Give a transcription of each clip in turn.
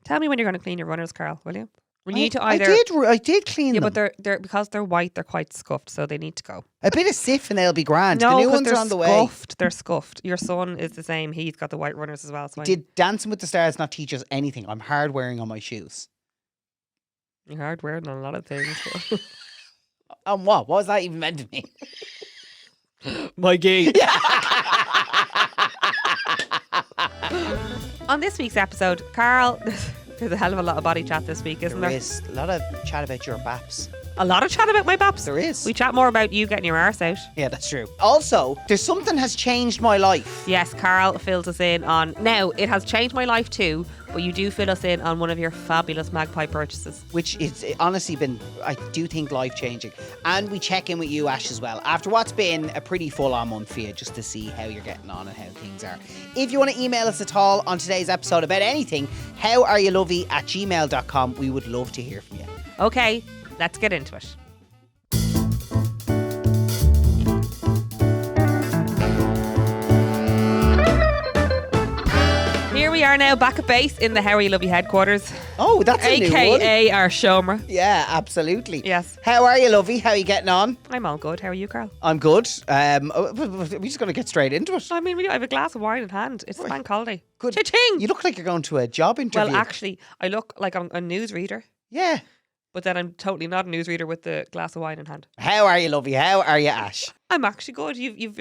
Tell me when you're going to clean your runners, Carl, will you? We need to I did clean them. Yeah, but they're because they're white, they're quite scuffed, so they need to go. A bit of sift and they'll be grand. No, the new because ones they're are on the way. scuffed. They're scuffed. Your son is the same. He's got the white runners as well. So Did Dancing with the Stars not teach us anything? I'm hard wearing on my shoes. You're hard wearing on a lot of things. What? What was that even meant to mean? My gay. On this week's episode, Carl, there's a hell of a lot of body chat this week, isn't there? There is a lot of chat about your baps. A lot of chat about my baps. There is. We chat more about you getting your arse out. Yeah, that's true. Also, there's something has changed my life. Yes, Carl fills us in on... Now, it has changed my life too, but you do fill us in on one of your fabulous Magpie purchases. Which is honestly been, I do think, life-changing. And we check in with you, Ash, as well. After what's been a pretty full-on month for you, just to see how you're getting on and how things are. If you want to email us at all on today's episode about anything, howareyouvie@gmail.com. We would love to hear from you. Okay, let's get into it. Here we are now back at base in the How Are You Lovie headquarters. Oh, that's a new one. AKA our showmer. Yeah, absolutely. Yes. How are you, Lovey? How are you getting on? I'm all good. How are you, Carl? I'm good. We're just going to get straight into it. I mean, I have a glass of wine in hand. It's bank holiday. Good. Cha-ching! You look like you're going to a job interview. Well, actually, I look like I'm a newsreader. Yeah. But then I'm totally not a newsreader with the glass of wine in hand. How are you, Lovey? How are you, Ash? I'm actually good. You've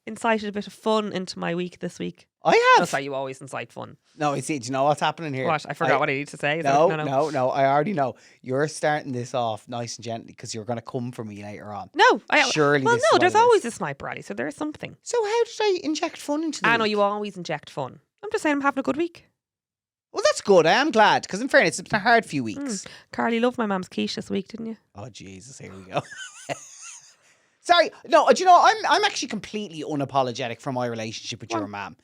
incited a bit of fun into my week this week. I have. That's how you always incite fun. No, I see. Do you know what's happening here? What? I forgot what I need to say. No. I already know. You're starting this off nice and gently because you're going to come for me later on. No. Surely. Well, this is no, what there's it is. always a sniper alley, so there is something. So how did I inject fun into the I know week? you always inject fun. I'm just saying I'm having a good week. Well, that's good. I am glad because in fairness, it's been a hard few weeks. Carl, you loved my mum's quiche this week, didn't you? Oh, Jesus. Here we go. Sorry. No, do you know, I'm actually completely unapologetic for my relationship with your mum.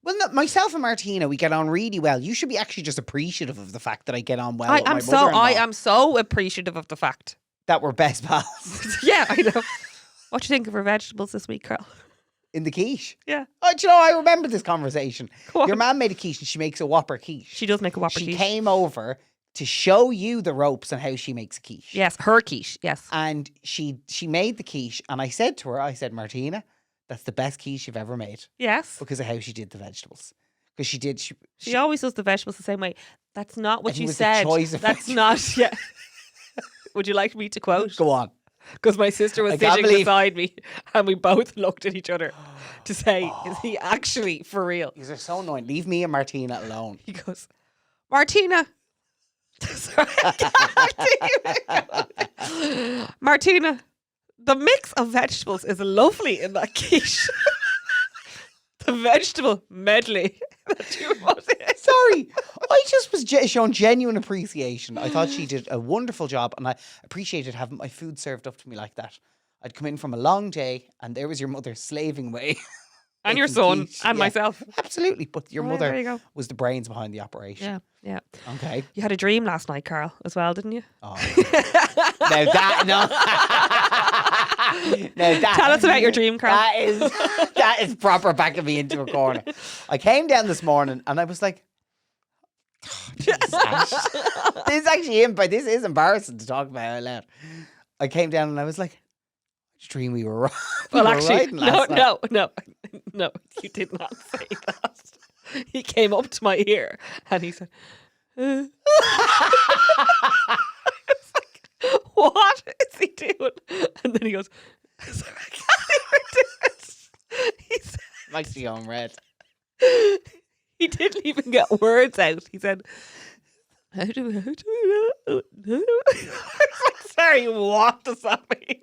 Well, no, myself and Martina, we get on really well. You should be actually just appreciative of the fact that I get on well with my mother-in-law. I am so appreciative of the fact that we're best pals. Yeah, I know. What do you think of her vegetables this week, Carl? In the quiche? Yeah. Oh, do you know, I remember this conversation. Go on. Your mum made a quiche and she makes a Whopper quiche. She does make a Whopper quiche. She came over to show you the ropes on how she makes a quiche. Yes, her quiche, yes. And she made the quiche and I said to her, Martina, that's the best quiche you've ever made. Yes. Because of how she did the vegetables. Because she always does the vegetables the same way. That's not what you was said. the choice of That's not, yeah. Would you like me to quote? Go on. Because my sister was sitting beside me and we both looked at each other to say, is he actually for real? These are so annoying. Leave me and Martina alone. He goes, Martina. Sorry, Martina, the mix of vegetables is lovely in that quiche. The vegetable medley that you put in. Sorry, I just was shown genuine appreciation. I thought she did a wonderful job and I appreciated having my food served up to me like that. I'd come in from a long day and there was your mother slaving away. And your son and myself. Absolutely, but your mother there you go. was the brains behind the operation. Yeah. Okay. You had a dream last night, Carl, as well, didn't you? Oh. Now Tell us about your dream, Carl. That is proper backing me into a corner. I came down this morning and I was like, oh, Jesus, Ash. This is embarrassing to talk about out loud. I came down and I was like, dream we were well, actually, no, you did not say that. He came up to my ear and he said, I was like, what is he doing? And then he goes, sorry, I can't even do it. He said, makes you on red. He didn't even get words out. He said, how do we I was like, sorry, what does that mean?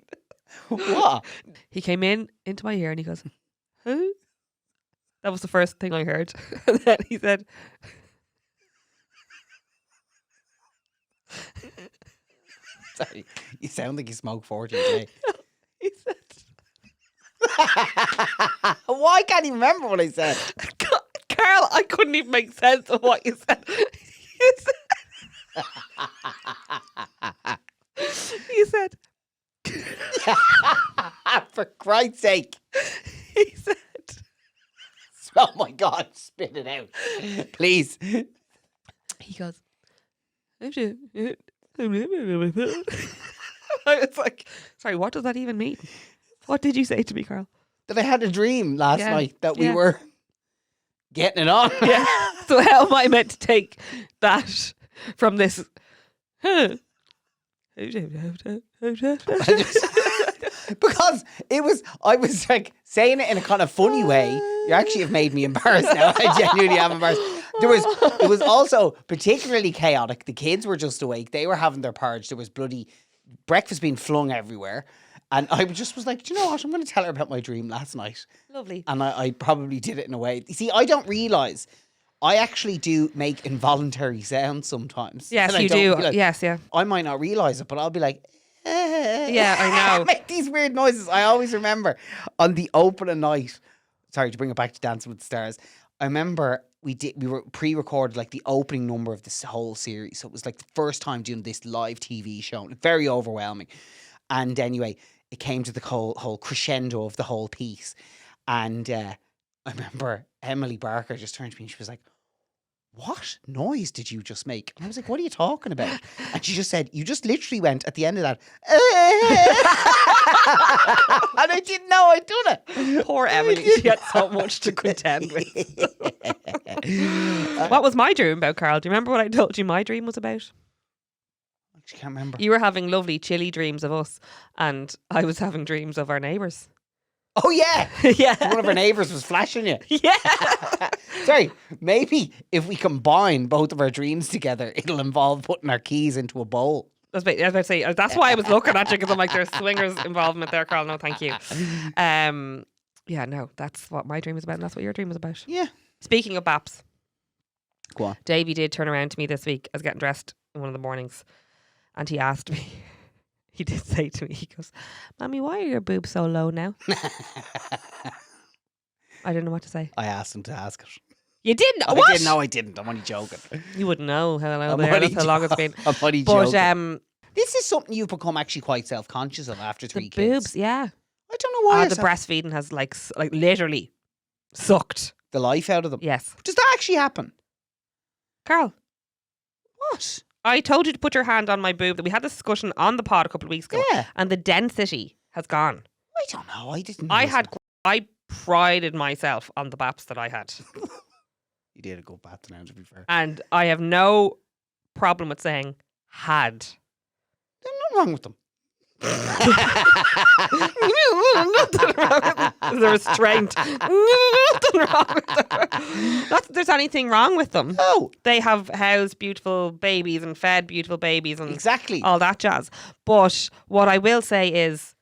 What? He came into my ear and he goes, huh? That was the first thing I heard. And then he said, sorry, you sound like you smoke 40 a day. He said, why can't you remember what I said? Carl, I couldn't even make sense of what you said. He said, for Christ's sake. He said, oh my God, spit it out. Please. He he goes, it's like, sorry, what does that even mean? What did you say to me, Carl? That I had a dream last Yeah. night that we Yeah. were getting it on. Yeah. So how am I meant to take that from this? Because I was like saying it in a kind of funny way. You actually have made me embarrassed now. I genuinely am embarrassed. It was also particularly chaotic. The kids were just awake. They were having their purge. There was bloody breakfast being flung everywhere. And I just was like, do you know what? I'm going to tell her about my dream last night. Lovely. And I probably did it in a way. You see, I don't realise I actually do make involuntary sounds sometimes. Yes, And I you don't do. realise- Yes, yeah. I might not realise it, but I'll be like, Yeah, I know. make these weird noises. I always remember on the opening night. Sorry to bring it back to Dancing with the Stars. I remember we were pre-recorded like the opening number of this whole series. So it was like the first time doing this live TV show. Very overwhelming. And anyway, it came to the whole crescendo of the whole piece. And I remember Emily Barker just turned to me and she was like, what noise did you just make? And I was like, what are you talking about? And she just said, you just literally went at the end of that. And I didn't know I'd done it. Poor Emily. She had so much to contend with. What was my dream about, Carl? Do you remember what I told you my dream was about? I actually can't remember. You were having lovely chilly dreams of us, and I was having dreams of our neighbours. Oh, yeah. Yeah. One of our neighbours was flashing you. Yeah. Sorry, maybe if we combine both of our dreams together, it'll involve putting our keys into a bowl. I was about to say, that's why I was looking at you, because I'm like, there's swingers involvement there, Carl. No, thank you. Yeah, no, that's what my dream was about, and that's what your dream was about. Yeah. Speaking of baps, Go on. Davey did turn around to me this week. I was getting dressed in one of the mornings, and he asked me, he did say to me, he goes, Mommy, why are your boobs so low now? I didn't know what to say. I asked him to ask it. You didn't? I What? didn't know I didn't. I'm only joking. You wouldn't know how long, I'm only that's how long it's been. I'm only But joking. This is something you've become actually quite self-conscious of after three the kids. boobs, yeah. I don't know why. The breastfeeding has like literally sucked. the life out of them. Yes. Does that actually happen? Carl, What? I told you to put your hand on my boob. That we had this discussion on the pod a couple of weeks ago. Yeah. And the density has gone. I don't know. I didn't. I prided myself on the baps that I had. You did a good bath now, to be fair. And I have no problem with saying had. There's nothing wrong with them. Nothing wrong with them. They're restrained. Nothing wrong with them. Not that there's anything wrong with them. No. They have housed beautiful babies and fed beautiful babies and Exactly. all that jazz. But what I will say is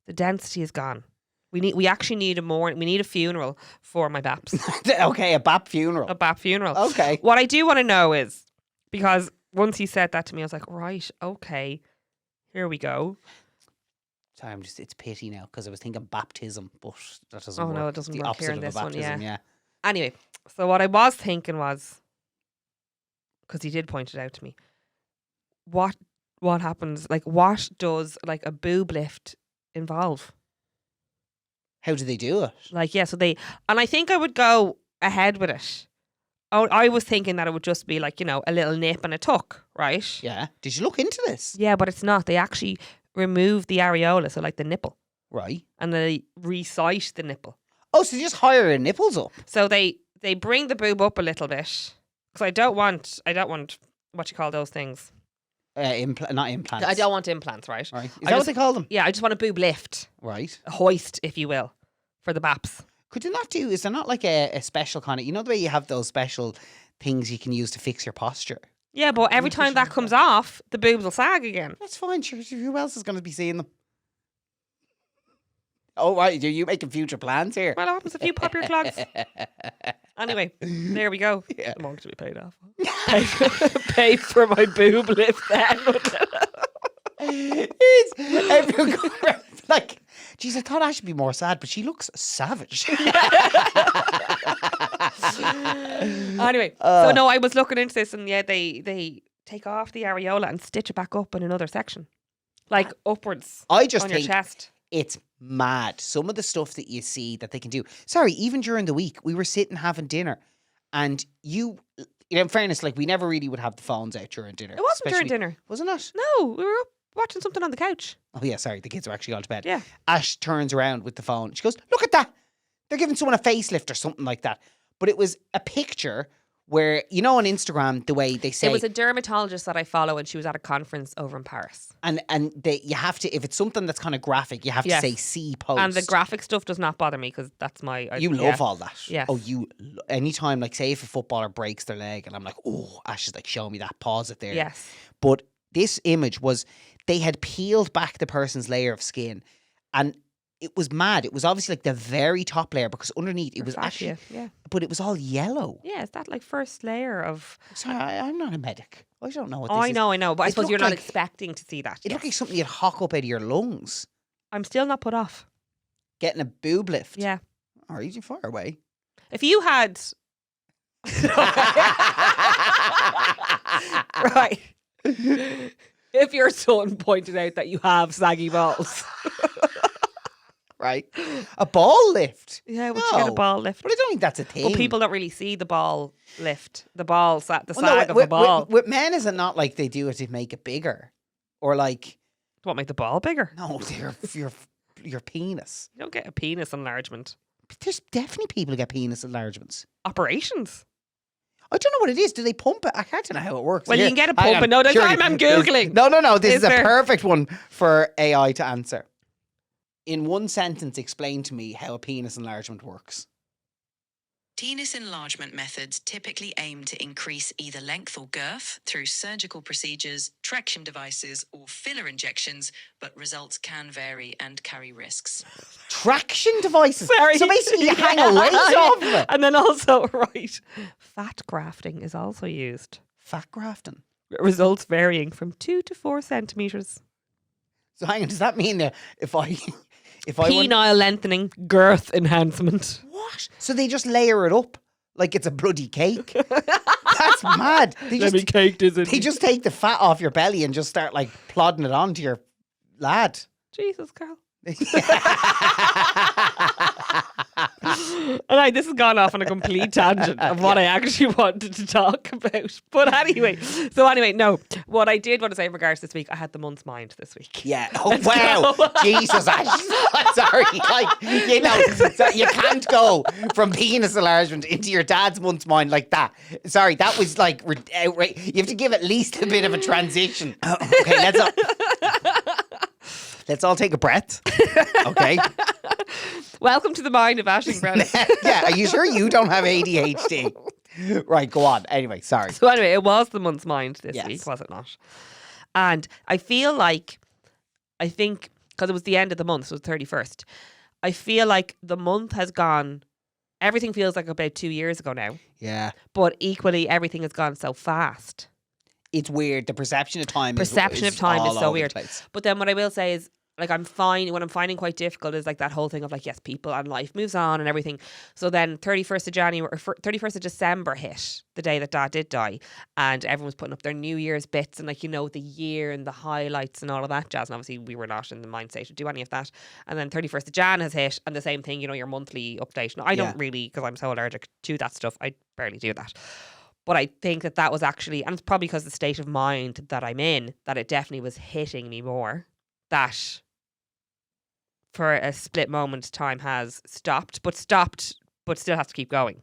the density is gone. We actually need we need a funeral for my baps. Okay, a BAP funeral. A bap funeral. Okay. What I do want to know is, because once he said that to me, I was like, right, okay, here we go. Sorry, it's pity now because I was thinking baptism, but that doesn't Oh, work. no, it It's doesn't the work opposite here in of a this one, baptism, yeah. Anyway, so what I was thinking was, because he did point it out to me, what happens, like what does like a boob lift involve? How do they do it? Like, yeah, so and I think I would go ahead with it. Oh, I was thinking that it would just be like, a little nip and a tuck, right? Yeah. Did you look into this? Yeah, but it's not. They actually remove the areola, so like the nipple, Right. and they recite the nipple. Oh, so they just hire your nipples up? So they bring the boob up a little bit, because I don't want what you call those things. Not implants. I don't want implants, right? Right. Is I that just- what they call them? Yeah, I just want a boob lift, Right. a hoist, if you will, for the baps. Could you not do, is there not like a special kind of, the way you have those special things you can use to fix your posture? Yeah, but every time that comes off, the boobs will sag again. That's fine, sure. Who else is going to be seeing them? Oh, right. Are you making future plans here? What happens if you pop your clogs? Anyway, there we go. Yeah. The mortgage to be paid off. Pay for my boob lift then. Everyone going around like, geez, I thought I should be more sad, but she looks savage. Anyway, so no, I was looking into this, and yeah, they take off the areola and stitch it back up in another section, like upwards I just on your think chest. it's mad. Some of the stuff that you see that they can do. Sorry, even during the week, we were sitting having dinner, and you know, in fairness, like we never really would have the phones out during dinner. It wasn't during especially- dinner. Wasn't it? No, we were up watching something on the couch. Oh yeah, sorry, the kids are actually gone to bed. Yeah. Ash turns around with the phone. She goes, "Look at that! They're giving someone a facelift or something like that." But it was a picture where, you know, on Instagram, the way they say It was a dermatologist that I follow, and she was at a conference over in Paris. and you have to, if it's something that's kind of graphic, you have Yes. to say "see post." And the graphic stuff does not bother me because that's my. You love all that. Yes. Oh, anytime, like, say if a footballer breaks their leg, and I'm like, oh, Ash is like, show me that. Pause it there. Yes. But this image was, they had peeled back the person's layer of skin, and it was mad. It was obviously like the very top layer, because underneath it was actually, yeah. but it was all yellow. Yeah, it's that like first layer of. Sorry, I'm not a medic. I don't know what this Oh, is. I know, but I It suppose looked you're not like- expecting to see that. It Yes. looked like something you'd hawk up out of your lungs. I'm still not put off. Getting a boob lift. Yeah. All right, you far away. If you had. Right. If your son pointed out that you have saggy balls. Right. A ball lift. Yeah, would you get a No. ball lift? But I don't think that's a thing. Well, people don't really see the ball lift. The ball, the Well, no, sag of a ball. With men, is it not like they do it to make it bigger? Or like, What, make the ball bigger? no, your penis. You don't get a penis enlargement. But there's definitely people who get penis enlargements. Operations. I don't know what it is. Do they pump it? I don't know how it works. Well, you Here, can get a hang pump, on. but no, there's Surely- time I'm Googling. No. This is a there- perfect one for AI to answer. In one sentence, explain to me how a penis enlargement works. Penis enlargement methods typically aim to increase either length or girth through surgical procedures, traction devices, or filler injections, but results can vary and carry risks. Traction devices. Sorry. So basically, you hang a weight off of it. And then also, right, fat grafting is also used. Fat grafting. Results varying from 2 to 4 centimeters. So hang on, does that mean that if I want, Penile lengthening, girth enhancement. what? So they just layer it up like it's a bloody cake? That's mad. They caked, is it? they just take the fat off your belly and just start like plodding it onto your lad. Jesus, Carl. And this has gone off on a complete tangent of what I actually wanted to talk about. But anyway, no. What I did want to say in regards to this week, I had the month's mind this week. Yeah. Oh wow. Jesus, I'm sorry. Like, you know, so you can't go from penis enlargement into your dad's month's mind like that. Sorry, that was like outright. You have to give at least a bit of a transition. Okay, let's all take a breath. Okay. Welcome to the mind of Aisling Brown. Yeah, are you sure you don't have ADHD? Right, go on. Anyway, sorry. So anyway, it was the month's mind this Yes. week, was it not? And I feel like, I think, because it was the end of the month, so it was 31st, I feel like the month has gone, everything feels like about 2 years ago now, Yeah. but equally everything has gone so fast. It's weird. The perception of time Perception is of time is all so over the weird. place. But then what I will say is, like, what I'm finding quite difficult is like that whole thing of like, yes, people and life moves on and everything. So then 31st of January or 31st of December hit, the day that Dad did die, and everyone was putting up their New Year's bits and like, you know, the year and the highlights and all of that jazz. And obviously we were not in the mind state to do any of that. And then 31st of Jan has hit, and the same thing, you know, your monthly update. No, I don't really, because I'm so allergic to that stuff, I barely do that. But I think that was actually, and it's probably because of the state of mind that I'm in, that it definitely was hitting me more. That for a split moment, time has stopped, but still has to keep going.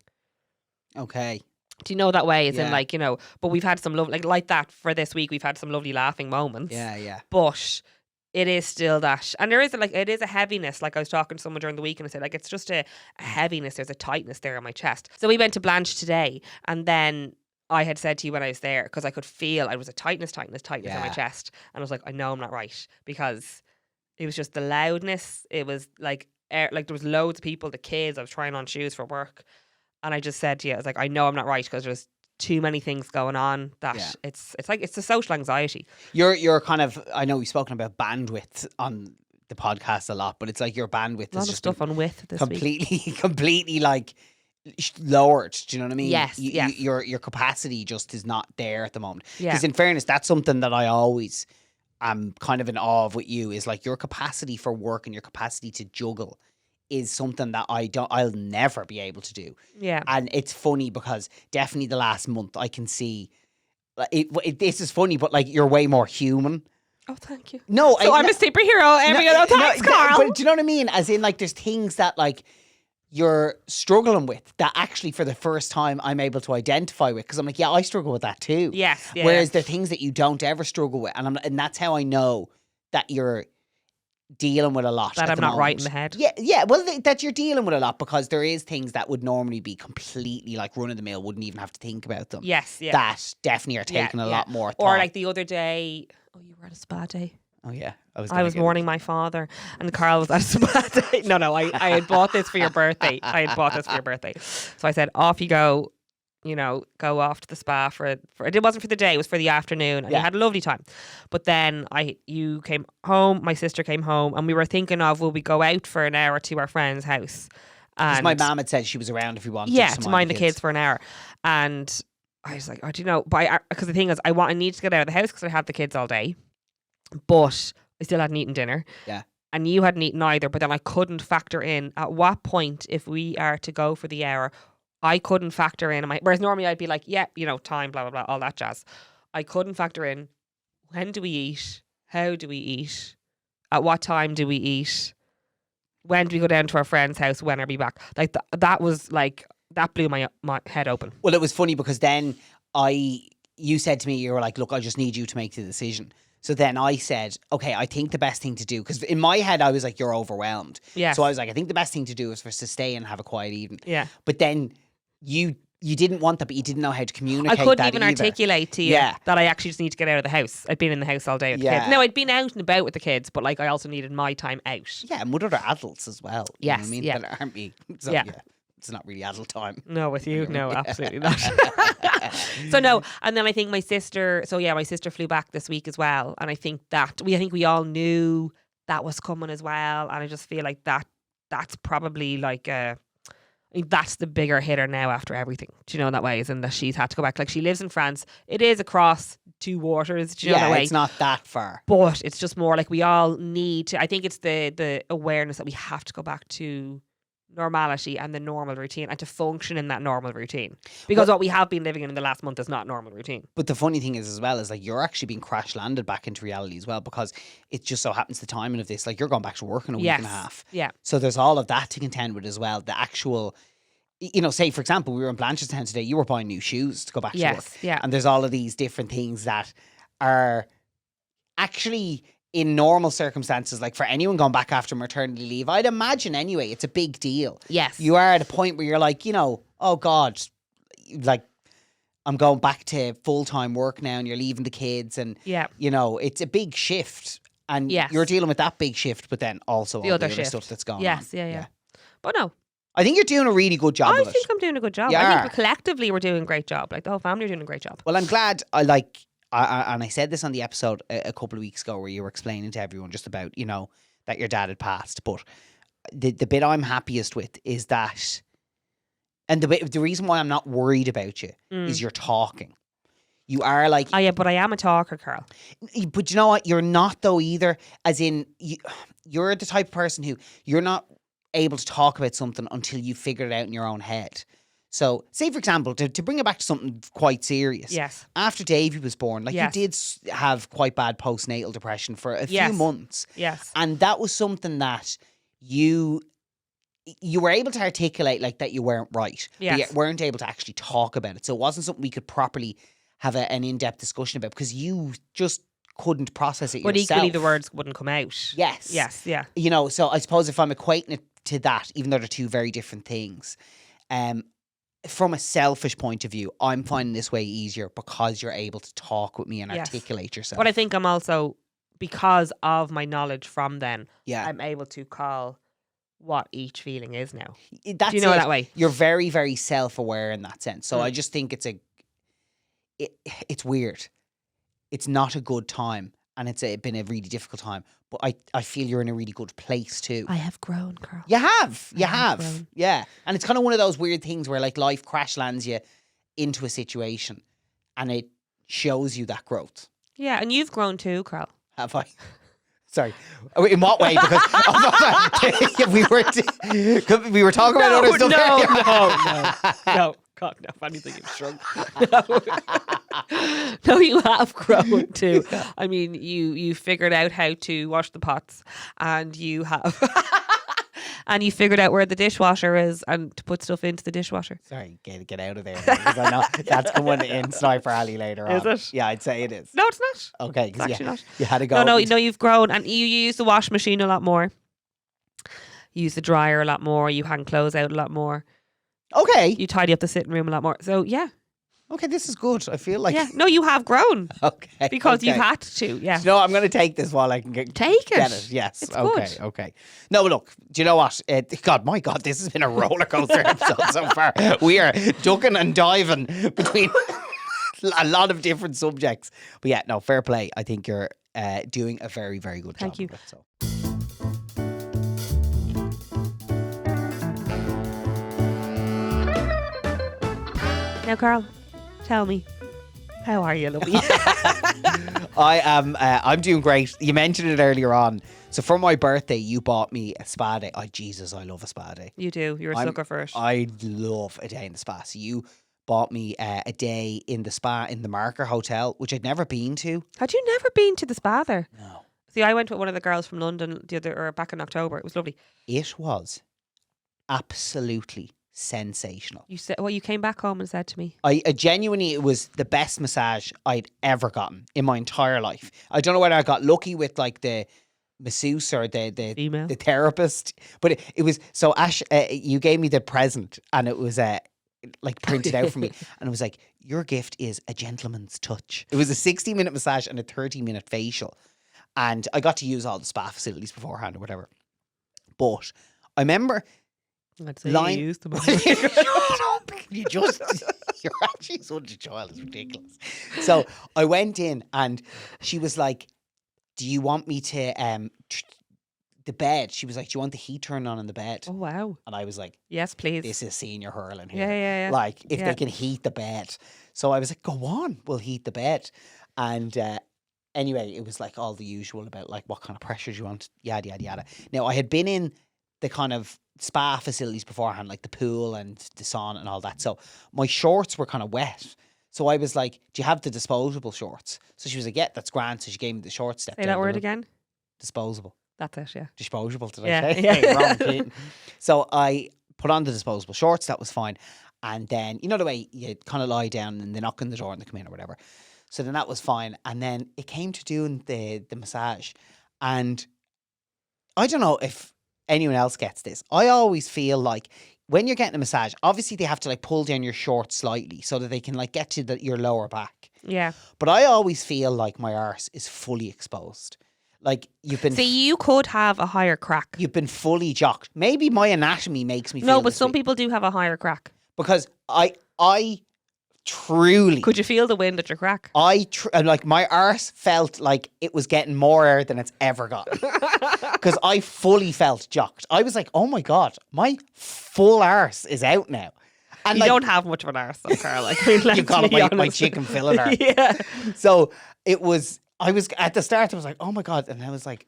Okay. Do you know that way? As in, Yeah. like, you know, but we've had some like that for this week. We've had some lovely laughing moments. Yeah. But it is still that, and there is it is a heaviness. Like I was talking to someone during the week, and I said, like, it's just a heaviness. There's a tightness there in my chest. So we went to Blanche today, and then I had said to you when I was there, because I could feel it was a tightness in my Yeah. chest, and I was like, I know I'm not right, because it was just the loudness. It was like like there was loads of people, the kids. I was trying on shoes for work, and I just said to you, I was like, I know I'm not right, because there's too many things going on that Yeah. it's like it's a social anxiety. You're kind of, I know we've spoken about bandwidth on the podcast a lot, but it's like your bandwidth A lot is of just stuff on width this week. completely like lowered. Do you know what I mean? Yes, yes. Your capacity just is not there at the moment. Yeah. Because in fairness, that's something that I always am kind of in awe of with you, is like your capacity for work and your capacity to juggle is something that I'll never be able to do. Yeah. And it's funny because definitely the last month I can see, this is funny, but like you're way more human. Oh, thank you. No, So I'm a superhero. Thanks, Carl. But do you know what I mean? As in, like, there's things that like you're struggling with that actually for the first time I'm able to identify with, because I'm like, yeah, I struggle with that too. Yes. Yeah. Whereas there are things that you don't ever struggle with, and that's how I know that you're dealing with a lot. That at I'm the not right in moment. the head. Yeah. Well, that you're dealing with a lot, because there is things that would normally be completely like run of the mill, wouldn't even have to think about them. Yes. Yeah. That definitely are taking a lot more thought. Or like the other day, oh, you were at a spa day. Oh yeah, I was mourning my father, and Carl was at a spa day. No, I had bought this for your birthday. So I said, off you go. You know, go off to the spa for it wasn't for the day, it was for the afternoon, and you had a lovely time. But then you came home, my sister came home, and we were thinking of, will we go out for an hour to our friend's house? Because my mum had said she was around if we wanted. Yeah, to mind the kids for an hour. And I was like, oh, do you know? Because the thing is, I need to get out of the house because I had the kids all day, but I still hadn't eaten dinner. Yeah. And you hadn't eaten either. But then I couldn't factor in at what point, if we are to go for the hour, I couldn't factor in. Whereas normally I'd be like, yeah, you know, time, blah, blah, blah, all that jazz. I couldn't factor in, when do we eat? How do we eat? At what time do we eat? When do we go down to our friend's house? When are we back? Like, that was like, that blew my head open. Well, it was funny because then you said to me, you were like, look, I just need you to make the decision. So then I said, okay, I think the best thing to do, because in my head I was like, you're overwhelmed. Yeah. So I was like, I think the best thing to do is for us to stay and have a quiet evening. Yeah. But then you didn't want that, but you didn't know how to communicate. I couldn't that even either. articulate to you that I actually just need to get out of the house. I'd been in the house all day with the kids. No, I'd been out and about with the kids, but like I also needed my time out. Yeah, and with other adults as well. You know what I mean? Yeah. That aren't me. So, yeah. It's not really adult time. No, with you? No, absolutely not. So no, and then I think my sister flew back this week as well. And I think we all knew that was coming as well. And I just feel like that's probably like I think that's the bigger hitter now after everything. Do you know, in that way, is in that she's had to go back. Like, she lives in France. It is across two waters. Do you know that way? It's not that far. But it's just more like we all need to, I think it's the awareness that we have to go back to normality and the normal routine and to function in that normal routine. Because what we have been living in the last month is not normal routine. But the funny thing is as well is like you're actually being crash landed back into reality as well, because it just so happens the timing of this, like you're going back to work in a week and a half. Yeah. So there's all of that to contend with as well. The actual, you know, say for example, we were in Blanchardstown today, you were buying new shoes to go back to work. Yeah. And there's all of these different things that are actually in normal circumstances, like for anyone going back after maternity leave, I'd imagine anyway, it's a big deal. Yes. You are at a point where you're like, you know, oh God, like I'm going back to full-time work now and you're leaving the kids and, you know, it's a big shift. And you're dealing with that big shift, but then also all the other stuff that's going on. Yeah. But no. I think you're doing a really good job. I think I'm doing a good job. I think collectively we're doing a great job. Like the whole family are doing a great job. Well, I'm glad. And I said this on the episode a couple of weeks ago where you were explaining to everyone just about, you know, that your dad had passed. But the bit I'm happiest with is that, and the reason why I'm not worried about you is you're talking. You are like... Oh yeah, but I am a talker, Carl. But you know what? You're not though either. As in, you're the type of person who you're not able to talk about something until you figure it out in your own head. So, say for example, to bring it back to something quite serious. Yes. After Davey was born, like you did have quite bad postnatal depression for a few months. Yes. And that was something that you were able to articulate, like that you weren't right. Yes. But you weren't able to actually talk about it. So it wasn't something we could properly have an in-depth discussion about because you just couldn't process it yourself. But equally the words wouldn't come out. Yes. Yes, yeah. You know, so I suppose if I'm equating it to that, even though they're two very different things, from a selfish point of view, I'm finding this way easier because you're able to talk with me and articulate yourself. But I think I'm also, because of my knowledge from then, Yeah. I'm able to call what each feeling is now. That's Do you know it. that way? You're very, very self-aware in that sense. So I just think it's weird. It's not a good time, and it's been a really difficult time. But I feel you're in a really good place too. I have grown, Carl. You have. You have. grown. Yeah. And it's kind of one of those weird things where like life crash lands you into a situation and it shows you that growth. Yeah, and you've grown too, Carl. Have I? Sorry. In what way? Because we were talking about other stuff. No. God, no, if anything, you've shrunk. No, you have grown too. I mean, you figured out how to wash the pots, and you have, and you figured out where the dishwasher is, and to put stuff into the dishwasher. Sorry, get out of there. Because I know that's coming in Sniper Alley later on. Is it? Yeah, I'd say it is. No, it's not. Okay, It's actually not. you had to go. No, you've grown, and you use the washing machine a lot more. You use the dryer a lot more. You hang clothes out a lot more. Okay. You tidy up the sitting room a lot more. So yeah. Okay, this is good. I feel like. Yeah. No, you have grown. Okay. Because okay. you've had to. Yeah. No, I'm going to take this while I can get Take Get it. it. Yes. It's okay. good. Okay. No, but look. Do you know what? My God, this has been a roller coaster episode so far. We are ducking and diving between a lot of different subjects. But yeah, no, fair play. I think you're doing a very, very good job. Thank you. Of it, so. Now, Carl, tell me, how are you, Lovie? I'm doing great. You mentioned it earlier on. So for my birthday, you bought me a spa day. Oh, Jesus, I love a spa day. You do. You're a sucker for it. I love a day in the spa. So you bought me a day in the spa in the Marker Hotel, which I'd never been to. Had you never been to the spa there? No. See, I went with one of the girls from London back in October. It was lovely. It was absolutely sensational. You said, well, you came back home and said to me, I genuinely, it was the best massage I'd ever gotten in my entire life. I don't know whether I got lucky with like the masseuse or the female, the therapist, but it was so. Ash, you gave me the present, and it was like printed out for me, and it was like, your gift is a gentleman's touch. It was a 60-minute massage and a 30-minute facial, and I got to use all the spa facilities beforehand or whatever. But I remember. I'd say you used them. You're actually such a child. It's ridiculous. So I went in and she was like, do you want me to, the bed? She was like, do you want the heat turned on in the bed? Oh, wow. And I was like, yes, please. this is senior hurling here. Yeah. Like, if they can heat the bed. So I was like, go on, we'll heat the bed. And anyway, it was like all the usual about like what kind of pressure do you want, yada, yada, yada. Now, I had been in the kind of spa facilities beforehand, like the pool and the sauna and all that. So my shorts were kind of wet. So I was like, do you have the disposable shorts? So she was like, yeah, that's grand. So she gave me the shorts. Say that word again. Disposable. That's it, yeah. Disposable, did I Yeah, say? yeah. Wrong, Pete. So I put on the disposable shorts. That was fine. And then, you know the way you kind of lie down and they knock on the door and they come in or whatever. So then that was fine. And then it came to doing the massage. And I don't know if anyone else gets this. I always feel like when you're getting a massage, obviously they have to like pull down your shorts slightly so that they can like get to your lower back. Yeah. But I always feel like my arse is fully exposed. Like you've been. See, you could have a higher crack. You've been fully jocked. Maybe my anatomy makes me feel No, but this some way. people do have a higher crack. Because I truly. Could you feel the wind at your crack? Like my arse felt like it was getting more air than it's ever gotten. Because I fully felt jocked. I was like, oh my God, my full arse is out now. And you like, don't have much of an arse, though, Carl. Like, I mean, let's you call it be my honest. chicken fillet arse. Yeah. So it was, I was, at the start, I was like, oh my God. And I was like,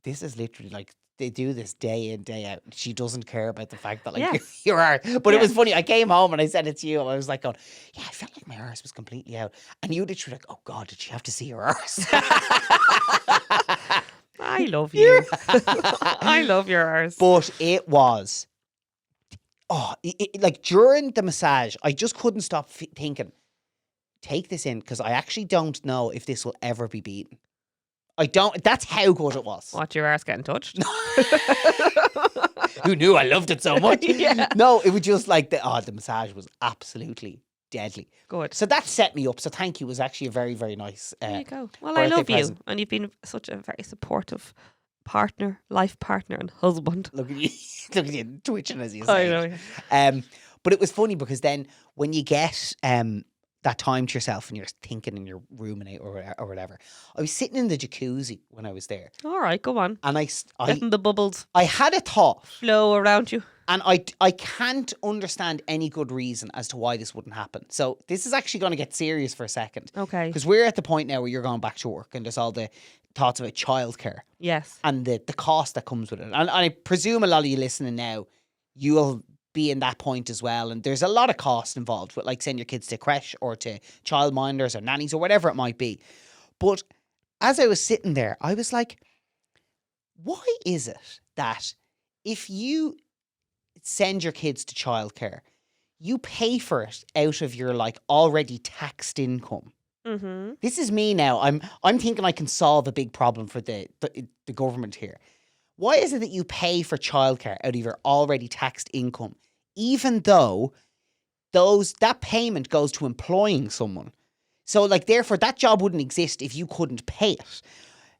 this is literally like, they do this day in, day out. She doesn't care about the fact that like Yes. your arse. But it Yeah. was funny. I came home and I said it to you. I was like, going, yeah, I felt like my arse was completely out. And you literally like, oh God, did she have to see your arse? I love you. I love your arse. But it was, like during the massage, I just couldn't stop thinking, take this in, because I actually don't know if this will ever be beaten. I don't, that's how good it was. Watch your arse getting touched. Who knew I loved it so much? Yeah. No, it was just like the massage was absolutely deadly. Good. So that set me up. So thank you. It was actually a very, very nice. There you go. Well, I birthday love present. you. And you've been such a very supportive partner, life partner and husband. Look at you, look at you twitching as you I say. know. it. But it was funny because then when you get that that time to yourself and you're thinking and you're ruminating or whatever. I was sitting in the jacuzzi when I was there, All right, go on. and Letting the bubbles I had a thought, flow around you. and I can't understand any good reason as to why this wouldn't happen. So this is actually going to get serious for a second. Okay. Because we're at the point now where you're going back to work and there's all the thoughts about childcare Yes. and the cost that comes with it. And I presume a lot of you listening now, you'll be in that point as well. And there's a lot of cost involved with like sending your kids to creche or to childminders or nannies or whatever it might be. But as I was sitting there, I was like, why is it that if you send your kids to childcare, you pay for it out of your like already taxed income? Mm-hmm. This is me now. I'm thinking I can solve a big problem for the government here. Why is it that you pay for childcare out of your already taxed income, even though that payment goes to employing someone? So like therefore that job wouldn't exist if you couldn't pay it.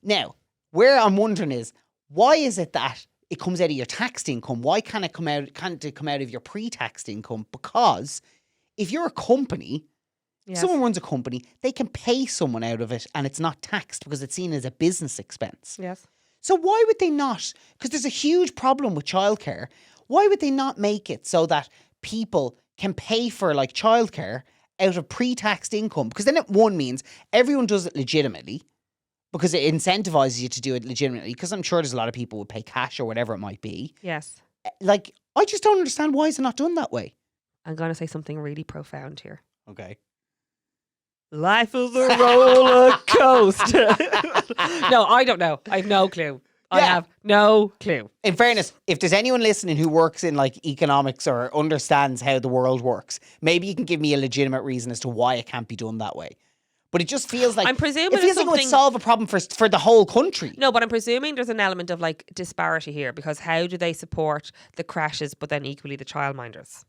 Now, where I'm wondering is, why is it that it comes out of your taxed income? Why can't it come out of your pre-taxed income? Because if you're a company, Yes. someone runs a company, they can pay someone out of it and it's not taxed because it's seen as a business expense. Yes. So why would they not? Because there's a huge problem with childcare. Why would they not make it so that people can pay for like childcare out of pre-taxed income? Because then it means everyone does it legitimately, because it incentivizes you to do it legitimately. Because I'm sure there's a lot of people would pay cash or whatever it might be. Yes. Like, I just don't understand, why is it not done that way? I'm going to say something really profound here. Okay. Life is a roller coaster. No, I don't know. I have no clue. I Yeah. have no clue. In fairness, if there's anyone listening who works in like economics or understands how the world works, maybe you can give me a legitimate reason as to why it can't be done that way. But it just feels like I'm presuming it feels it's like it would something- solve a problem for the whole country. No, but I'm presuming there's an element of like disparity here, because how do they support the crashes but then equally the childminders?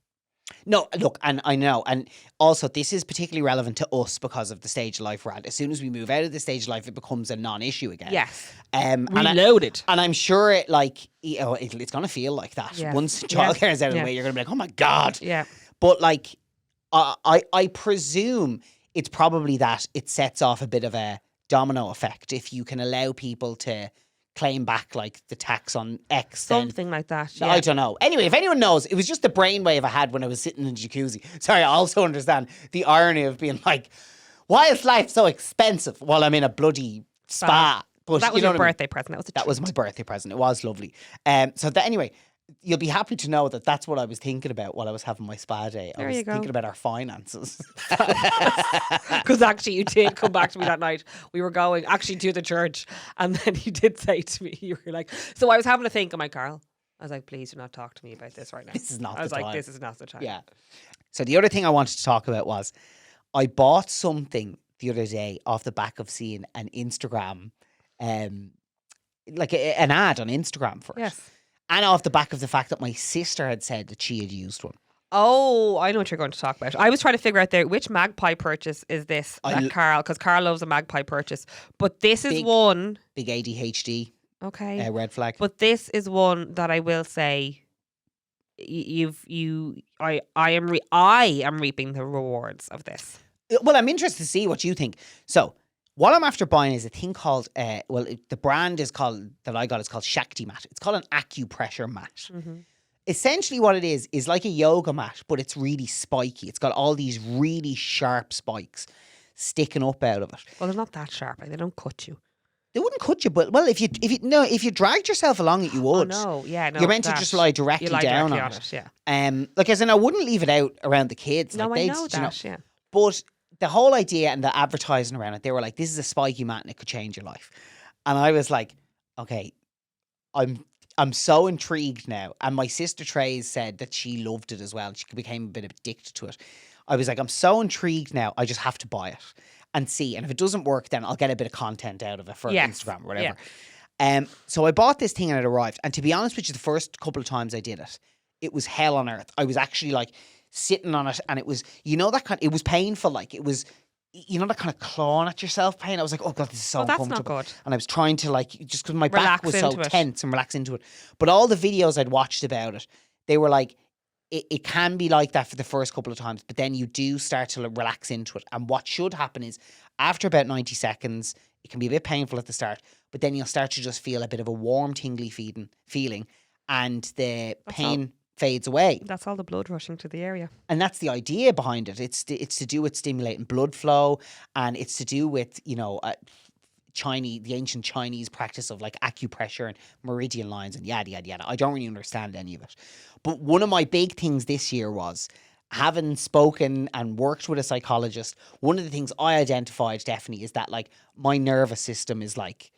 No, look, and I know, and also this is particularly relevant to us because of the stage of life we're at. As soon as we move out of the stage of life, it becomes a non-issue again. Yes. And Reloaded. And I'm sure it's going to feel like that. Yes. Once childcare is out of Yeah. the way, you're going to be like, oh my God. Yeah. But like, I presume it's probably that it sets off a bit of a domino effect if you can allow people to claim back like the tax on X. Something like that. Yeah. I don't know. Anyway, if anyone knows, it was just the brainwave I had when I was sitting in the jacuzzi. Sorry, I also understand the irony of being like, why is life so expensive while I'm in a bloody spa? But That was you know your what I mean? birthday present. That was my birthday present. It was lovely. Anyway, you'll be happy to know that that's what I was thinking about while I was having my spa day. I There was you go. thinking about our finances. Because actually, you did come back to me that night. We were going actually to the church, and then you did say to me, you were like, so I was having to think, am I Carl? I was like, please do not talk to me about this right now. This is not I was the like, time. this is not the time. Yeah. So the other thing I wanted to talk about was I bought something the other day off the back of seeing an Instagram, like an ad on Instagram for it. Yes. And off the back of the fact that my sister had said that she had used one. Oh, I know what you're going to talk about. I was trying to figure out there which magpie purchase is this that Carl, because Carl loves a magpie purchase. But this is Big- one. Big ADHD, Okay. red flag. But this is one that I will say, I am reaping the rewards of this. Well, I'm interested to see what you think. So, what I'm after buying is a thing called, the brand is called, that I got is called Shakti mat. It's called an acupressure mat. Mm-hmm. Essentially what it is like a yoga mat, but it's really spiky. It's got all these really sharp spikes sticking up out of it. Well, they're not that sharp. They don't cut you. They wouldn't cut you, but if you dragged yourself along it, you would. Oh, no. Yeah, no. You're meant to just lie directly you lie down directly on on it. Yeah. Like as in, I wouldn't leave it out around the kids. No, like I they'd, know you that. Yeah. But the whole idea and the advertising around it, they were like, this is a spiky mat and it could change your life. And I was like, okay, I'm so intrigued now. And my sister Trey said that she loved it as well. She became a bit addicted to it. I was like, I'm so intrigued now. I just have to buy it and see. And if it doesn't work, then I'll get a bit of content out of it for Instagram or whatever. Yeah. So I bought this thing and it arrived. And to be honest with you, the first couple of times I did it, it was hell on earth. I was actually like sitting on it and it was, it was painful. Like it was, that kind of clawing at yourself pain. I was like, oh God, this is so that's uncomfortable. not good. And I was trying to just because my back Relax was so into it. tense and relax into it. But all the videos I'd watched about it, they were like, it can be like that for the first couple of times, but then you do start to relax into it. And what should happen is after about 90 seconds, it can be a bit painful at the start, but then you'll start to just feel a bit of a warm, tingly feeling, and the pain fades away. That's all the blood rushing to the area. And that's the idea behind it. It's to do with stimulating blood flow, and it's to do with, you know, the ancient Chinese practice of like acupressure and meridian lines and yada, yada, yada. I don't really understand any of it. But one of my big things this year was, having spoken and worked with a psychologist, one of the things I identified definitely is that like my nervous system is like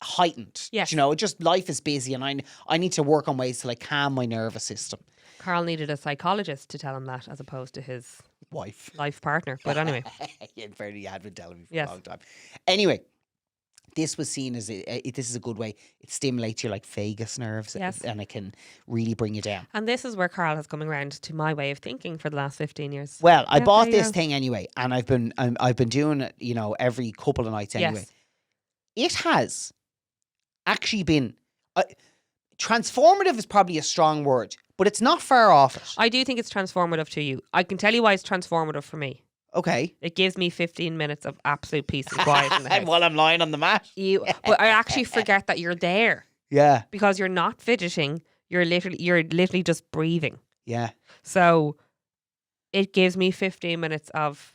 heightened. Yes. You know, just life is busy, and I need to work on ways to like calm my nervous system. Carl needed a psychologist to tell him that, as opposed to his Wife. life partner. But anyway. In fairness, you had been telling me for Yes. a long time. Anyway, this was seen as this is a good way. It stimulates your like vagus nerves, Yes. and it can really bring you down. And this is where Carl has come around to my way of thinking for the last 15 years. Well, I Yeah, bought there you this go. thing anyway, and I've been doing it, you know, every couple of nights anyway. Yes. It has actually been transformative is probably a strong word, but it's not far off it. I do think it's transformative to you. I can tell you why it's transformative for me. Okay. It gives me 15 minutes of absolute peace and quiet in the house. While I'm lying on the mat. But I actually forget that you're there Yeah. because you're not fidgeting. You're literally just breathing. Yeah. So it gives me 15 minutes of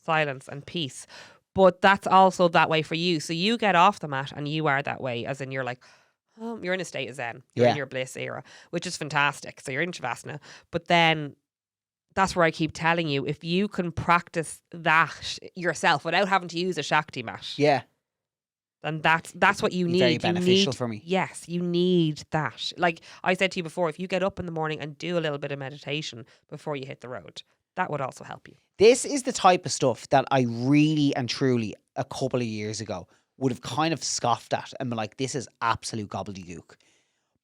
silence and peace. But that's also that way for you. So you get off the mat and you are that way, as in you're like, you're in a state of zen. You're in your bliss era, which is fantastic. So you're in Shavasana. But then that's where I keep telling you, if you can practice that yourself without having to use a Shakti mat, Yeah. then that's what you need. Very You beneficial need- for me. Yes, you need that. Like I said to you before, if you get up in the morning and do a little bit of meditation before you hit the road, that would also help you. This is the type of stuff that I really and truly, a couple of years ago, would have kind of scoffed at and been like, this is absolute gobbledygook.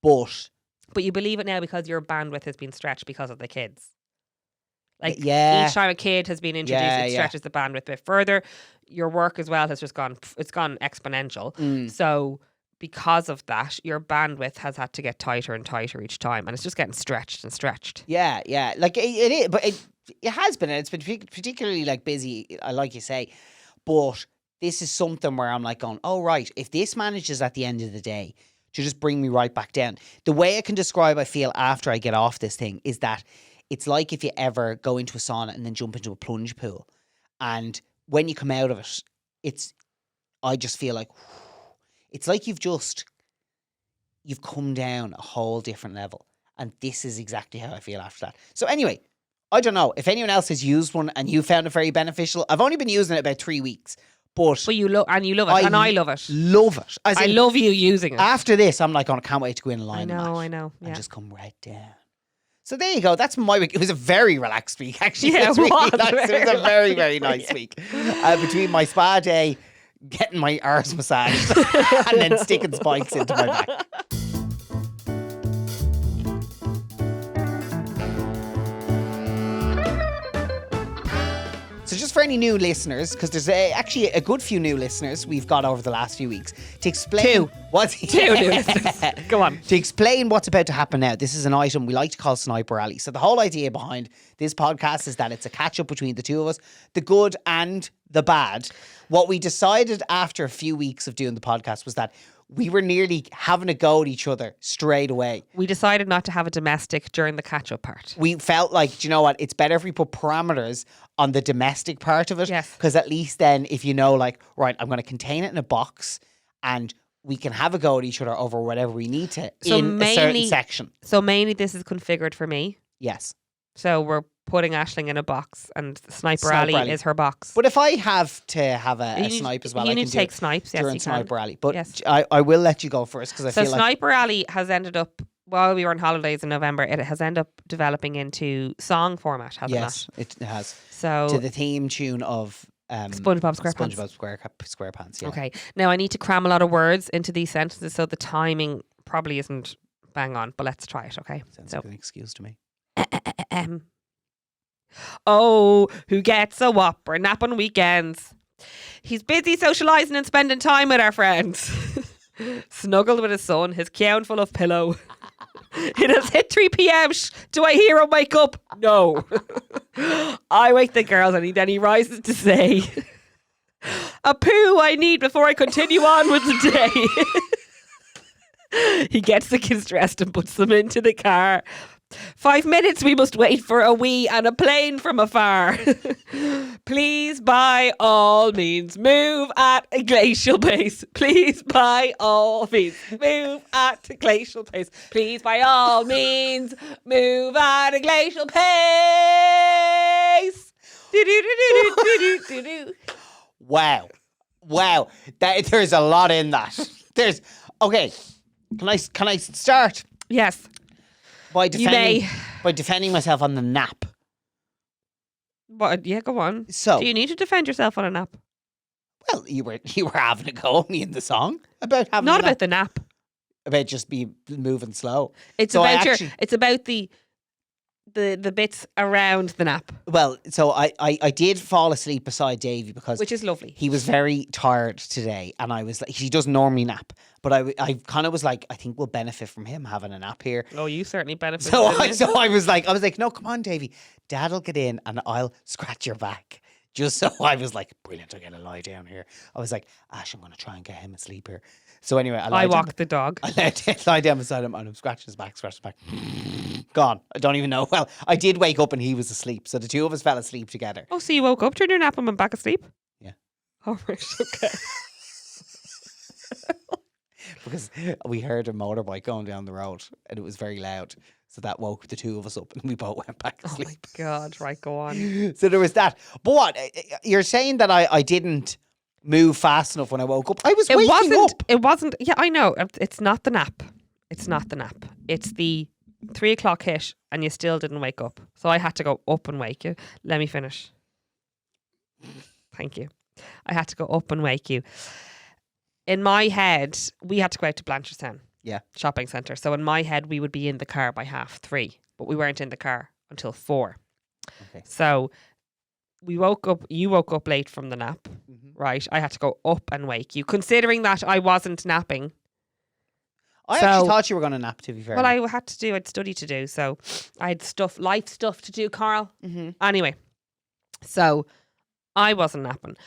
But you believe it now because your bandwidth has been stretched because of the kids. Like yeah. each time a kid has been introduced, it stretches the bandwidth a bit further. Your work as well has just gone exponential. So because of that, your bandwidth has had to get tighter and tighter each time, and it's just getting stretched and stretched. Yeah, yeah. Like it is, but it has been, and it's been particularly like busy, like you say. But this is something where I'm like going, oh right, if this manages at the end of the day to just bring me right back down. The way I can describe I feel after I get off this thing is that it's like if you ever go into a sauna and then jump into a plunge pool, and when you come out of it, I just feel like it's like you've come down a whole different level. And this is exactly how I feel after that. So anyway, I don't know if anyone else has used one and you found it very beneficial. I've only been using it about 3 weeks, but you love it, and I love it. Love it. As I in, love you using it. After this, I'm like, I can't wait to go in and lie I on the mat. know. Yeah. And just come right down. So there you go. That's my week. It was a very relaxed week, actually. Yeah, It's it really was nice. It was a very very, relaxed very nice week. Between my spa day, getting my arse massaged, and then sticking spikes into my back. So just for any new listeners, because there's actually a good few new listeners we've got over the last few weeks, to explain Two new listeners. Go on. To explain what's about to happen now, this is an item we like to call Sniper Alley. So the whole idea behind this podcast is that it's a catch-up between the two of us, the good and the bad. What we decided after a few weeks of doing the podcast was that we were nearly having a go at each other straight away. We decided not to have a domestic during the catch-up part. We felt like, do you know what, it's better if we put parameters on the domestic part of it. Yes. Because at least then if you know, like, right, I'm going to contain it in a box and we can have a go at each other over whatever we need to in a certain section. So mainly this is configured for me. Yes. So we're putting Aisling in a box, and Sniper Alley is her box. But if I have to have a snipe as well, you I need can to do take it snipes. Yes, during you Sniper can. Alley. But Yes. I will let you go first because I So feel like Sniper Alley has ended up, while we were on holidays in November, it has ended up developing into song format, hasn't it? it has. So To the theme tune of SpongeBob SquarePants. SpongeBob SquarePants. Yeah. Okay. Now I need to cram a lot of words into these sentences, so the timing probably isn't bang on, but let's try it, okay? Sounds So like an excuse to me. Oh, who gets a whopper nap on weekends? He's busy socialising and spending time with our friends. Snuggled with his son, his gown full of pillow. It has hit 3 p.m. Do I hear him wake up? No. I wake the girls and then he rises to say, a poo I need before I continue on with the day. He gets the kids dressed and puts them into the car. 5 minutes we must wait for a wee and a plane from afar. Please by all means move at a glacial pace. Please by all means move at a glacial pace. Please by all means move at a glacial pace. Do-do-do-do-do-do-do-do. Wow. There's a lot in that. Okay. Can I start Yes. by You may. defending myself on the nap? What? Yeah, go on. So, Do you need to defend yourself on a nap? well, you were having a go at me in the song about having Not a nap, about the nap. about just be moving slow. It's So I about actually- it's about the bits around the nap, Well, so I did fall asleep beside Davey because which is lovely. he was very tired today, and I was like, he doesn't normally nap, but I kind of was like, I think we'll benefit from him having a nap here. Oh, you certainly benefit. So I was like, no, come on, Davey, Dad'll get in and I'll scratch your back. Just so I was like, brilliant, I'm gonna lie down here. I was like, Ash, I'm gonna try and get him asleep here. So anyway, I walk the dog. I lie down beside him and I'm scratching his back. Gone. I don't even know. Well, I did wake up and he was asleep. So the two of us fell asleep together. Oh, so you woke up during your nap and went back asleep? Yeah. Oh, right. Okay. Because we heard a motorbike going down the road and it was very loud. So that woke the two of us up and we both went back to Oh my sleep. God! Right, go on. So there was that. But what? You're saying that I didn't move fast enough when I woke up? I was waking up. It wasn't. Yeah, I know. It's not the nap. It's not the nap. It's the 3 o'clock hit and you still didn't wake up. So I had to go up and wake you. Let me finish. Thank you. I had to go up and wake you. In my head, we had to go out to Blanchardstown. Yeah. Shopping centre. So in my head, we would be in the car by 3:30, but we weren't in the car until 4. Okay. So you woke up late from the nap, right? I had to go up and wake you. Considering that I wasn't napping. I So- actually thought you were going to nap, to be fair. Well, I had to I'd study to do. So I had life stuff to do, Carl. Mm-hmm. Anyway, so I wasn't napping.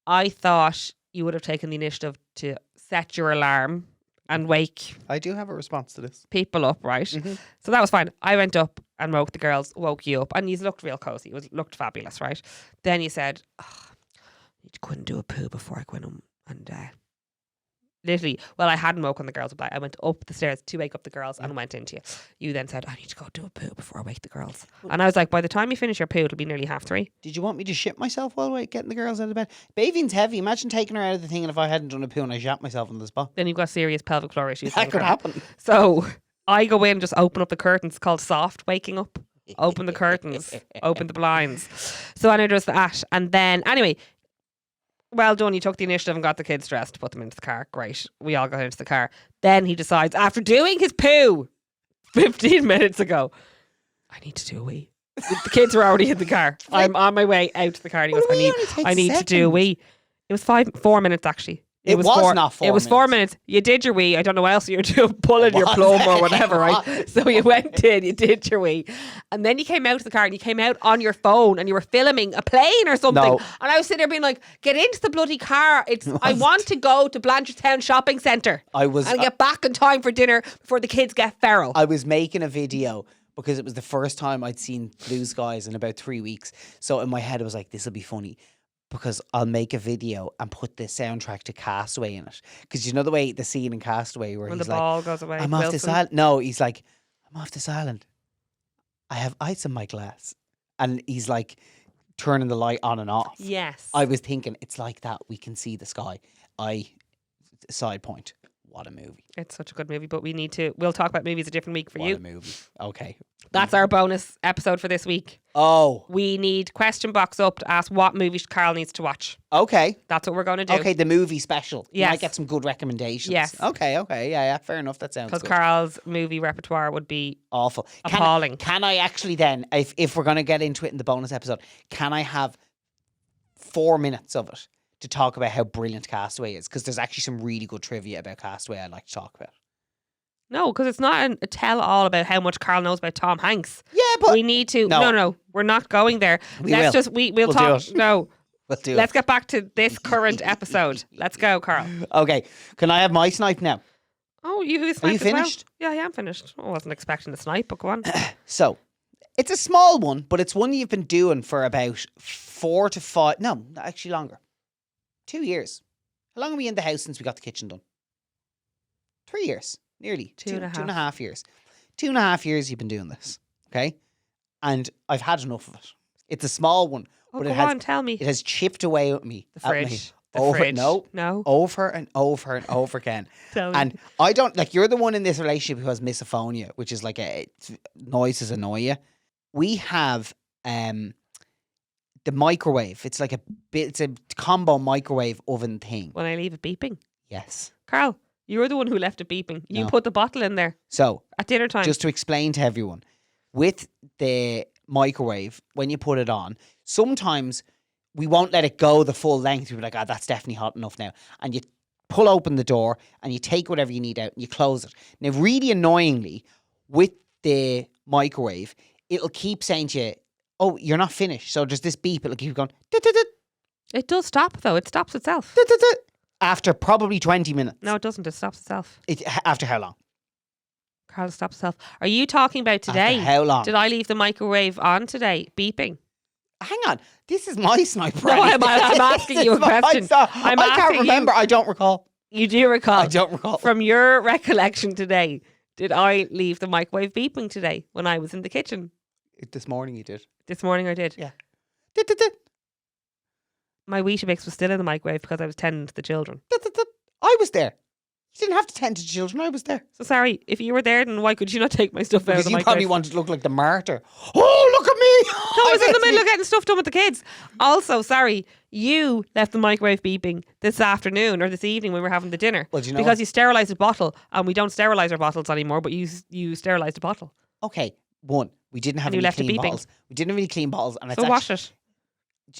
I thought you would have taken the initiative to set your alarm and wake I do have a response to this. people up, right? Mhm. So that was fine. I went up and woke the girls, woke you up, and you looked real cozy. It looked fabulous, right? Then you said, oh, you couldn't do a poo before I go in and literally, well, I hadn't woken the girls up. I went up the stairs to wake up the girls and went into you. You then said, I need to go do a poo before I wake the girls. And I was like, by the time you finish your poo, it'll be nearly 3:30. Did you want me to shit myself while getting the girls out of bed? Bathing's heavy. Imagine taking her out of the thing and if I hadn't done a poo and I shat myself on the spot. Then you've got serious pelvic floor issues. That could happen. So I go in, just open up the curtains, called soft waking up. Open the curtains, open the blinds. So I know there's that. And then, anyway, well done. You took the initiative and got the kids dressed, put them into the car. Great. We all got into the car. Then he decides, after doing his poo 15 minutes ago, I need to do a wee. The kids were already in the car. I'm on my way out to the car. And he goes, What do you mean? It only takes I need to do a wee. It was 4 minutes actually. It was not 4 It was 4 minutes. You did your wee. I don't know what else you were doing, pulling your was. plum or whatever, It right? was. So you went in, you did your wee. And then you came out of the car and you came out on your phone and you were filming a plane or something. No. And I was sitting there being like, get into the bloody car. I want to go to Blanchardstown Shopping Centre. I was And get back in time for dinner before the kids get feral. I was making a video because it was the first time I'd seen Blue Skies in about 3 weeks. So in my head, I was like, this will be funny because I'll make a video and put the soundtrack to Castaway in it. Because you know the way the scene in Castaway where When he's the like, ball goes away. I'm off this Wilson. island. No, he's like, I'm off this island. I have ice in my glass. And he's like turning the light on and off. Yes. I was thinking, it's like that. We can see the sky. Side point. What a movie. It's such a good movie, but we'll talk about movies a different week for What you. a movie. Okay. That's our bonus episode for this week. Oh, We need question box up to ask what movies Carl needs to watch. okay. That's what we're going to do. Okay, the movie special. You Yes. might get some good recommendations. Yes. Okay, yeah, fair enough. That sounds Because good. Carl's movie repertoire would be Awful. appalling. Can I actually then, if we're going to get into it in the bonus episode, can I have 4 minutes of it to talk about how brilliant Castaway is? Because there's actually some really good trivia about Castaway I'd like to talk about. No, because it's not a tell-all about how much Carl knows about Tom Hanks. Yeah, but We need to. No, we're not going there. We'll We'll talk. do it. No, we'll do let's it. get back to this current episode. Let's go, Carl. Okay, can I have my snipe now? Oh, you sniped Are you as well? finished? Yeah, I am finished. I wasn't expecting a snipe, but go on. So, it's a small one, but it's one you've been doing for about 4 to 5. No, actually longer. 2 years. How long have we in the house since we got the kitchen done? 3 years. Nearly. Two and a half. 2.5 years. 2.5 years you've been doing this. Okay? And I've had enough of it. It's a small one, Oh, but go it has on, tell me. it has chipped away at me. The at me fridge. The over fridge. no. No. Over and over and over again. Tell me. And I don't like you're the one in this relationship who has misophonia, which is like noises annoy you. We have the microwave. It's like it's a combo microwave oven thing. When I leave it beeping. Yes. Carl, you're the one who left it beeping. You No. put the bottle in there So at dinner time. just to explain to everyone, with the microwave, when you put it on, sometimes we won't let it go the full length. We'll be like, that's definitely hot enough now. And you pull open the door and you take whatever you need out and you close it. Now, really annoyingly, with the microwave, it'll keep saying to you, oh, you're not finished. So there's this beep. It'll keep going, It does stop, though. It stops itself. after probably 20 minutes. No, it doesn't. It stops itself. After how long? Carl, it stops itself. Are you talking about today? After how long? Did I leave the microwave on today, beeping? Hang on. This is my sniper. No, I'm asking you a question. I can't asking remember. I don't recall. You do recall. I don't recall. From your recollection today, did I leave the microwave beeping today when I was in the kitchen? This morning you did. This morning I did. Yeah. My Weetabix was still in the microwave because I was tending to the children. I was there. You didn't have to tend to children. I was there. So sorry, if you were there, then why could you not take my stuff out of Because the you microwave? probably wanted to look like the martyr. Oh, look at me! No, I was in the middle of getting stuff done with the kids. Also, sorry, you left the microwave beeping this afternoon or this evening when we were having the dinner. Well, do you know because what? you sterilised a bottle, and we don't sterilise our bottles anymore, but you sterilised a bottle. Okay, one. We didn't have And you any left it clean beeping. bottles. We didn't have any clean bottles. And So wash it.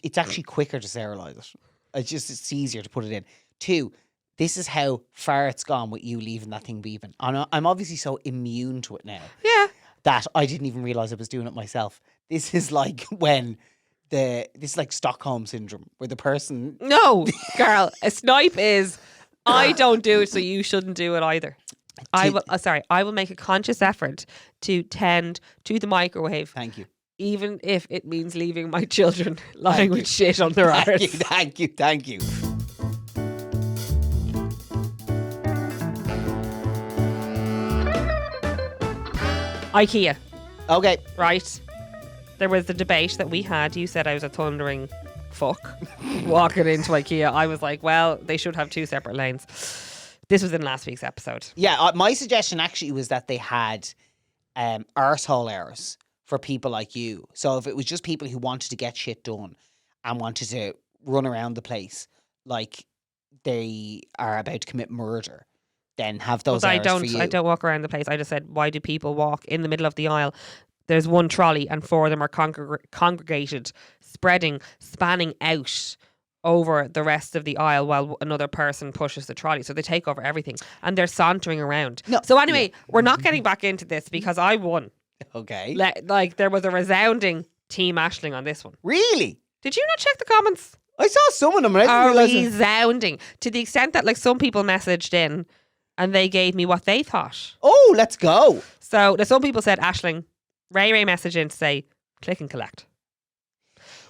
it's actually quicker to sterilise it. It's easier to put it in. 2, this is how far it's gone with you leaving that thing beeping. I'm obviously so immune to it now Yeah. that I didn't even realise I was doing it myself. This is like when this is like Stockholm syndrome, where the person No, Carl, a snipe is, I don't do it, so you shouldn't do it either. I will make a conscious effort to tend to the microwave, Thank you. even if it means leaving my children lying with shit on their arse. Thank you. IKEA, Okay. right? There was the debate that we had. You said I was a thundering fuck walking into IKEA. I was like, well, they should have 2 separate lanes. This was in last week's episode. Yeah, my suggestion actually was that they had arsehole hours for people like you. So if it was just people who wanted to get shit done and wanted to run around the place like they are about to commit murder, then have those hours for you. I don't walk around the place. I just said, why do people walk in the middle of the aisle? There's one trolley and 4 of them are congregated, spanning out over the rest of the aisle while another person pushes the trolley. So they take over everything and they're sauntering around. No. So anyway, we're not getting back into this because I won. Okay. Like there was a resounding Team Aisling on this one. Really? Did you not check the comments? I saw some of them and I didn't realise it. Resounding. To the extent that like some people messaged in and they gave me what they thought. Oh, let's go. So there's some people said Aisling. Ray messaged in to say click and collect,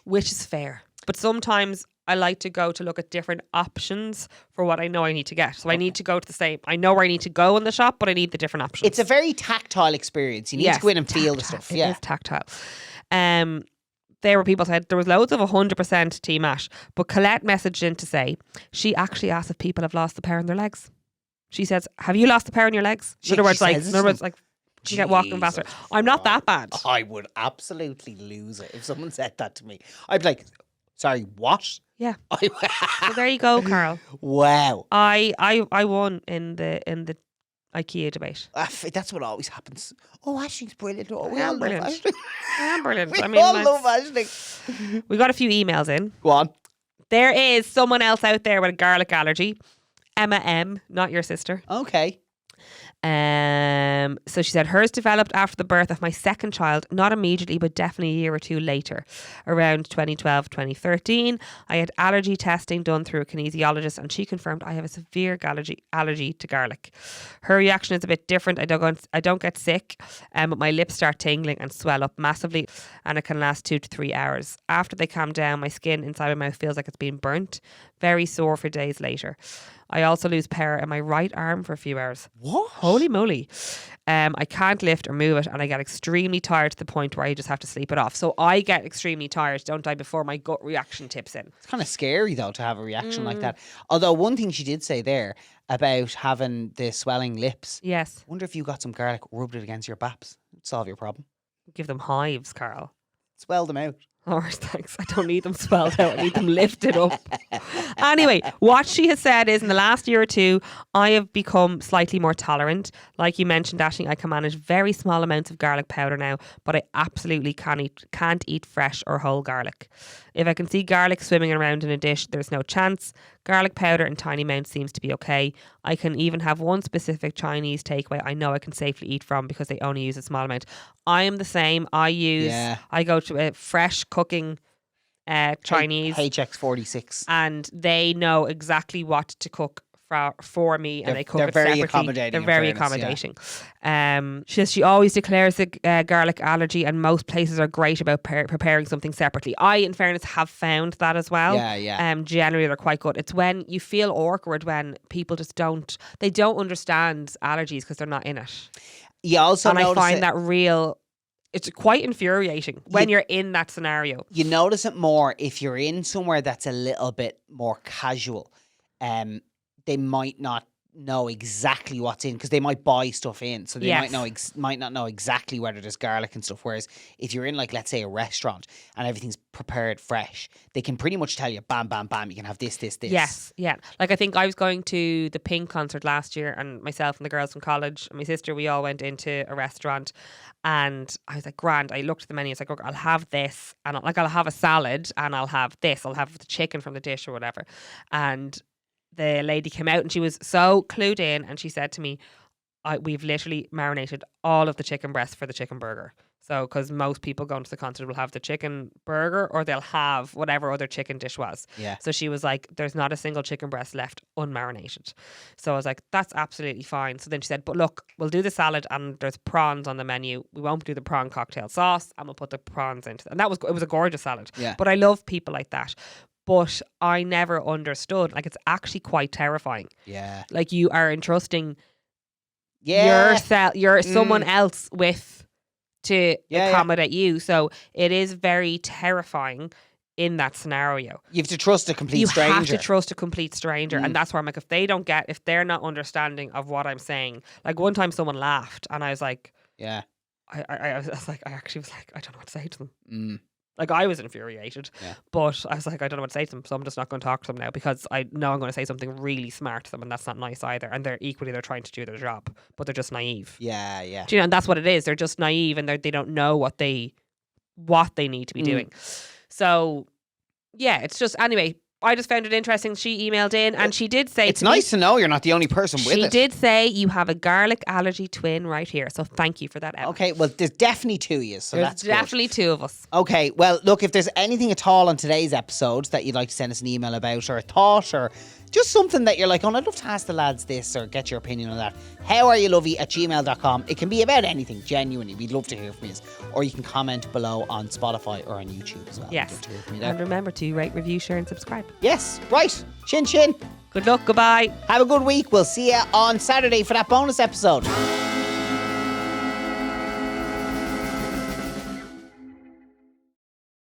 which is fair. But sometimes I like to go to look at different options for what I know I need to get. So I need to go to the same. I know where I need to go in the shop, but I need the different options. It's a very tactile experience. You need to go in and feel the stuff. It Yeah. is tactile. There were people said there was loads of 100% Team Ash, but Colette messaged in to say she actually asked if people have lost the power in their legs. She says, "Have you lost the power in your legs?" In other words, like you get walking faster. I'm not that bad. I would absolutely lose it if someone said that to me. I'd be like, sorry, what? Yeah. So there you go, Carl. Wow. I won in the IKEA debate. That's what always happens. Oh, Aisling's brilliant. Oh, we I all am love brilliant. Aisling. I am brilliant. We I mean, all love Aisling. we got a few emails in. Go on. There is someone else out there with a garlic allergy. Emma M, not your sister. Okay. So she said hers developed after the birth of my second child, not immediately, but definitely a year or two later. Around 2012, 2013, I had allergy testing done through a kinesiologist, and she confirmed I have a severe allergy to garlic. Her reaction is a bit different. I don't get sick, but my lips start tingling and swell up massively, and it can last 2 to 3 hours. After they calm down, my skin inside my mouth feels like it's been burnt, very sore for days later. I also lose power in my right arm for a few hours. What? Holy moly. I can't lift or move it, and I get extremely tired to the point where I just have to sleep it off. So I get extremely tired, don't I, before my gut reaction tips in. It's kind of scary, though, to have a reaction like that. Although one thing she did say there about having the swelling lips. Yes. Wonder if you got some garlic, rubbed it against your baps. It'd solve your problem. Give them hives, Carl. Swell them out. Oh, thanks. I don't need them swelled out. I need them lifted up. Anyway, what she has said is in the last year or two, I have become slightly more tolerant. Like you mentioned, Aisling, I can manage very small amounts of garlic powder now, but I absolutely can't eat fresh or whole garlic. If I can see garlic swimming around in a dish, there's no chance. Garlic powder in tiny amounts seems to be okay. I can even have one specific Chinese takeaway I know I can safely eat from because they only use a small amount. I am the same. I go to a fresh cooking Chinese HX46, and they know exactly what to cook for me, and they cook it very separately. accommodating. They're very accommodating. She says she always declares the garlic allergy, and most places are great about preparing something separately. I, in fairness, have found that as well. Yeah. Generally, they're quite good. It's when you feel awkward when people just don't understand allergies because they're not in it. You also and I find that real. It's quite infuriating when you're in that scenario. You notice it more if you're in somewhere that's a little bit more casual. They might not know exactly what's in because they might buy stuff in, so they might not know exactly whether there's garlic and stuff. Whereas if you're in, like, let's say a restaurant and everything's prepared fresh, they can pretty much tell you, bam, bam, bam, you can have this. Yes, yeah. Like I think I was going to the Pink concert last year, and myself and the girls from college and my sister, we all went into a restaurant, and I was like, grand. I looked at the menu, I was like, look, I'll have this, and I'll have a salad, and I'll have this, I'll have the chicken from the dish or whatever. And the lady came out and she was so clued in, and she said to me, we've literally marinated all of the chicken breasts for the chicken burger. So, because most people going to the concert will have the chicken burger or they'll have whatever other chicken dish was. Yeah. So she was like, there's not a single chicken breast left unmarinated. So I was like, that's absolutely fine. So then she said, but look, we'll do the salad and there's prawns on the menu. We won't do the prawn cocktail sauce, and we'll put the prawns into it. And it was a gorgeous salad. Yeah. But I love people like that. But I never understood. Like, it's actually quite terrifying. Yeah. Like, you are entrusting yourself, someone else to accommodate you. So it is very terrifying in that scenario. You have to trust a complete stranger. You have to trust a complete stranger. And that's where I'm like, if they're not understanding of what I'm saying. Like, one time someone laughed and I was like, yeah. I actually was like, I don't know what to say to them. Like, I was infuriated, but I was like, I don't know what to say to them, so I'm just not going to talk to them now because I know I'm going to say something really smart to them, and that's not nice either. And they're trying to do their job, but they're just naive. Yeah, yeah. Do you know? And that's what it is. They're just naive, and they don't know what they need to be doing. So, yeah, it's just anyway. I just found it interesting. She emailed in and she did say... It's nice to know you're not the only person with it. She did say you have a garlic allergy twin right here. So thank you for that, Emma. Okay, well, there's definitely two of you, so that's good. There's definitely two of us. Okay, well, look, if there's anything at all on today's episode that you'd like to send us an email about, or a thought, or just something that you're like, oh, I'd love to ask the lads this, or get your opinion on that, howareyouvlovie@gmail.com. It can be about anything, genuinely. We'd love to hear from you. Or you can comment below on Spotify or on YouTube as well. Yes. And remember to rate, review, share and subscribe. Yes, right. Chin chin. Good luck. Goodbye. Have a good week. We'll see you on Saturday for that bonus episode.